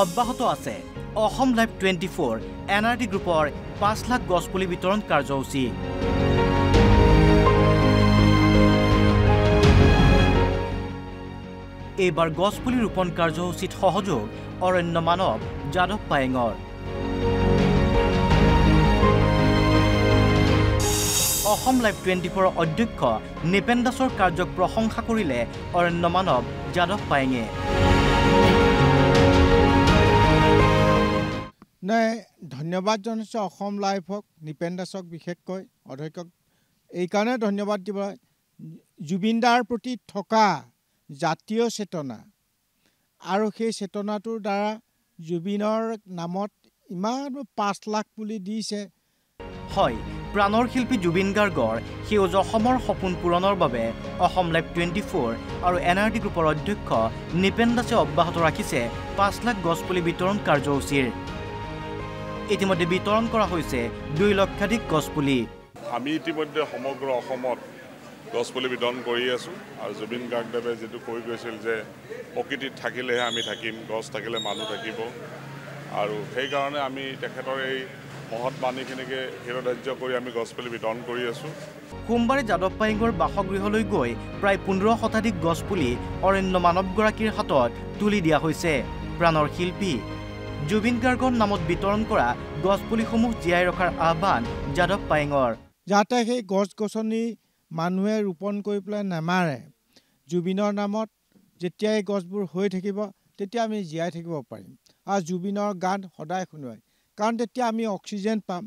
অব্যাহত আছে Assam live 24 NRD গ্ৰুপৰ 5 লাখ গছপুলি বিতৰণ কাৰ্যসূচী। এইবাৰ গছপুলি ৰোপণ কাৰ্যসূচীত সহযোগ অৰণ্য মানৱ যাদৱ পায়েঙৰ। অসম লাইভ 24 অধ্যক্ষ নিপেন দাসৰ কাৰ্যক প্ৰশংসা কৰিলে অৰণ্য মানৱ যাদৱ পায়েঙে। ধন্যবাদ জনাইছোঁ অসম লাইভক, নিপেন দাসক বিশেষকৈ অধ্যক্ষক এইকাৰণে ধন্যবাদ দিব। জুবিন দাৰ প্ৰতি থকা জাতীয় চেতনা আৰু সেই চেতনাটোৰ দ্বাৰা জুবিনৰ নামত ইমান 5 লাখ পুলি দিছে। হয়, প্ৰাণৰ শিল্পী জুবিন গাৰ্গৰ সেউজ অসমৰ সপোন পূৰণৰ বাবে অসম লাইভ 24 আৰু NRD গ্ৰুপৰ অধ্যক্ষ নিপেন দাসে অব্যাহত ৰাখিছে 5 লাখ গছপুলি বিতৰণ কাৰ্যসূচীৰ। ইতিমধ্যে বিতৰণ কৰা হৈছে 2 লক্ষাধিক গছপুলি। আমি ইতিমধ্যে সমগ্ৰ অসমত গছপুলি বিতৰণ কৰি আছোঁ আৰু জুবিন গাৰ্গদেৱে যেটো কৈ গৈছিল যে প্ৰকৃতিত থাকিলেহে আমি থাকিম, গছ থাকিলে মানুহ থাকিব, আৰু সেইকাৰণে আমি তেখেতৰ এই মহৎ বাণীখিনিকে শিৰোধাৰ্য কৰি আমি গছপুলি বিতৰণ কৰি আছোঁ। সোমবাৰে যাদৱ পায়েঙৰ বাসগৃহলৈ গৈ প্ৰায় 15 শতাধিক গছপুলি অৰণ্য মানৱগৰাকীৰ হাতত তুলি দিয়া হৈছে। প্ৰাণৰ শিল্পী জুবিন গাৰ্গৰ নামত বিতৰণ কৰা গছপুলিসমূহ জীয়াই ৰখাৰ আহ্বান যাদৱ পায়েঙৰ। যাতে সেই গছ গছনি মানুহে ৰোপণ কৰি পেলাই নামাৰে, জুবিনৰ নামত যেতিয়া এই গছবোৰ হৈ থাকিব তেতিয়া আমি জীয়াই থাকিব পাৰিম আৰু জুবিনৰ গান সদায় শুনোৱাই, কাৰণ তেতিয়া আমি অক্সিজেন পাম।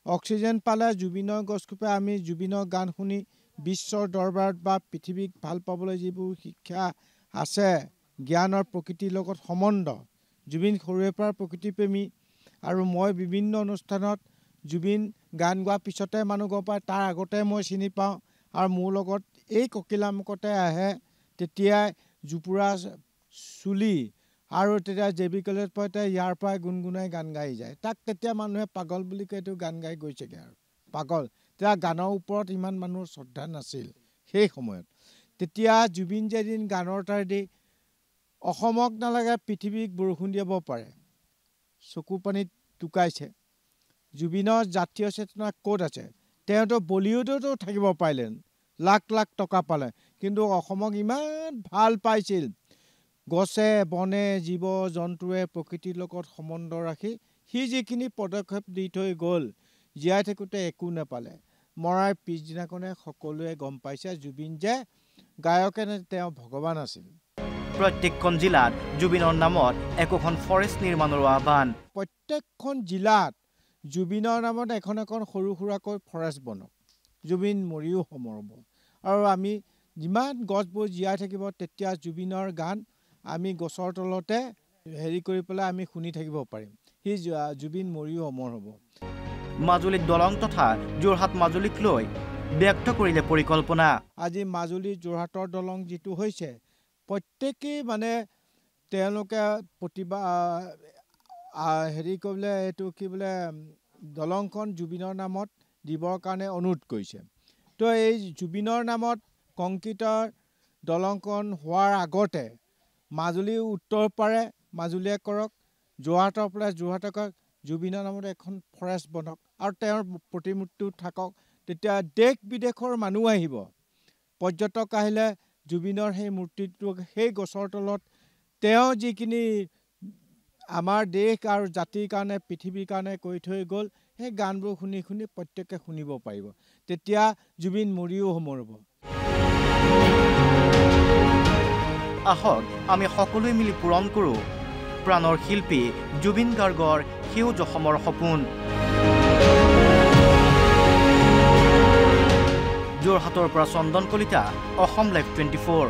অক্সিজেন পালে জুবিনৰ গছকোপে আমি জুবিনৰ গান শুনি বিশ্বৰ দৰবাৰত বা পৃথিৱীক ভাল পাবলৈ যিবোৰ শিক্ষা আছে, জ্ঞানৰ প্ৰকৃতিৰ লগত সম্বন্ধ। জুবিন সৰুৰে পৰা প্ৰকৃতিপ্ৰেমী আৰু মই বিভিন্ন অনুষ্ঠানত জুবিন গান গোৱাৰ পিছতে মানুহ গম পায়, তাৰ আগতে মই চিনি পাওঁ। আৰু মোৰ লগত এই ককিলামুখতে আহে, তেতিয়াই জোপুৰা চুলি আৰু তেতিয়া JB কলেজ পঢ়োতে ইয়াৰ পৰাই গুণগুণাই গান গাই যায়। তাক তেতিয়া মানুহে পাগল বুলি কৈ এইটো গান গাই গৈছেগৈ আৰু পাগল। তেতিয়া গানৰ ওপৰত ইমান মানুহৰ শ্ৰদ্ধা নাছিল সেই সময়ত। তেতিয়া জুবিন যেদিন গানৰ তাৰেদি অসমক নালাগে পৃথিৱীক বৰষুণ দিব পাৰে, চকু পানীত টুকাইছে। জুবিনৰ জাতীয় চেতনা ক'ত আছে? তেওঁতো বলিউডতো থাকিব পাৰিলেন, লাখ লাখ টকা পালে, কিন্তু অসমক ইমান ভাল পাইছিল। গছে বনে জীৱ জন্তুৱে প্ৰকৃতিৰ লগত সম্বন্ধ ৰাখি সি যিখিনি পদক্ষেপ দি থৈ গ'ল, জীয়াই থাকোঁতে একো নাপালে। মৰাৰ পিছদিনাখনে সকলোৱে গম পাইছে জুবিন যে গায়কে নে তেওঁ ভগৱান আছিল। প্ৰত্যেকখন জিলাত জুবিনৰ নামত একোখন ফৰেষ্ট নিৰ্মাণৰো আহ্বান। প্ৰত্যেকখন জিলাত জুবিনৰ নামত এখন এখন সৰু সুৰাকৈ ফৰেষ্ট বনক, জুবিন মৰিও সমৰব। আৰু আমি যিমান গছবোৰ জীয়াই থাকিব তেতিয়া জুবিনৰ গান আমি গছৰ তলতে কৰি পেলাই আমি শুনি থাকিব পাৰিম। সি জুবিন মৰিও অমৰ হ'ব। মাজুলীত দলং তথা যোৰহাট মাজুলীক লৈ ব্যক্ত কৰিলে পৰিকল্পনা। আজি মাজুলী যোৰহাটৰ দলং যিটো হৈছে, প্ৰত্যেকেই মানে তেওঁলোকে প্ৰতিভা কৰিলে এইটো কি বোলে দলংখন জুবিনৰ নামত দিবৰ কাৰণে অনুৰোধ কৰিছে। তো এই জুবিনৰ নামত কংক্ৰিটৰ দলংখন হোৱাৰ আগতে মাজুলী উত্তৰ পাৰে মাজুলীয়ে কৰক, যোৰহাটৰ পৰা যোৰহাটে কৰক, জুবিনৰ নামত এখন ফৰেষ্ট বনক আৰু তেওঁৰ প্ৰতিমূৰ্তিও থাকক। তেতিয়া দেশ বিদেশৰ মানুহ আহিব, পৰ্যটক আহিলে জুবিনৰ সেই মূৰ্তিটো সেই গছৰ তলত তেওঁ যিখিনি আমাৰ দেশ আৰু জাতিৰ কাৰণে পৃথিৱীৰ কাৰণে কৰি থৈ গ'ল, সেই গানবোৰ শুনি শুনি প্ৰত্যেকে শুনিব পাৰিব। তেতিয়া জুবিন মৰিও সমৰব। আহক আমি সকলোৱে মিলি পূৰণ কৰোঁ প্ৰাণৰ শিল্পী জুবিন গাৰ্গৰ সেউজ অসমৰ সপোন। যোৰহাটৰ পৰা চন্দন কলিতা, অসম লাইভ 24।